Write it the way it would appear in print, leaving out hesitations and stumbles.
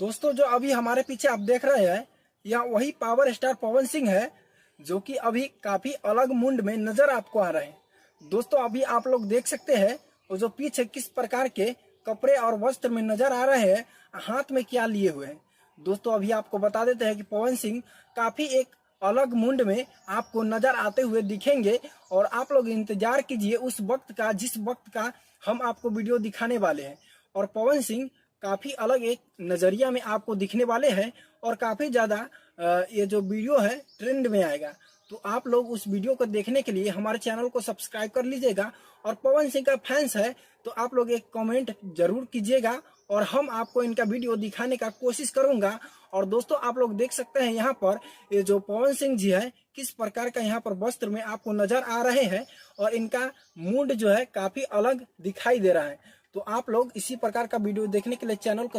दोस्तों जो अभी हमारे पीछे आप देख रहे हैं यह वही पावर स्टार पवन सिंह है जो कि अभी काफी अलग मुंड में नजर आपको आ रहे हैं। दोस्तों अभी आप लोग देख सकते हैं वो जो पीछे किस प्रकार के कपड़े और वस्त्र में नजर आ रहे हैं, हाथ में क्या लिए हुए हैं। दोस्तों अभी आपको बता देते हैं कि पवन सिंह काफी एक अलग मुंड में आपको नजर आते हुए दिखेंगे और आप लोग इंतजार कीजिए उस वक्त का जिस वक्त का हम आपको वीडियो दिखाने वाले हैं। और पवन सिंह काफी अलग एक नजरिया में आपको दिखने वाले हैं और काफी ज्यादा ये जो वीडियो है ट्रेंड में आएगा। तो आप लोग उस वीडियो को देखने के लिए हमारे चैनल को सब्सक्राइब कर लीजिएगा और पवन सिंह का फैंस है तो आप लोग एक कमेंट जरूर कीजिएगा और हम आपको इनका वीडियो दिखाने का कोशिश करूंगा। और दोस्तों आप लोग देख सकते हैं यहाँ पर ये जो पवन सिंह जी है किस प्रकार का यहाँ पर वस्त्र में आपको नजर आ रहे हैं और इनका मूड जो है काफी अलग दिखाई दे रहा है। तो आप लोग इसी प्रकार का वीडियो देखने के लिए चैनल को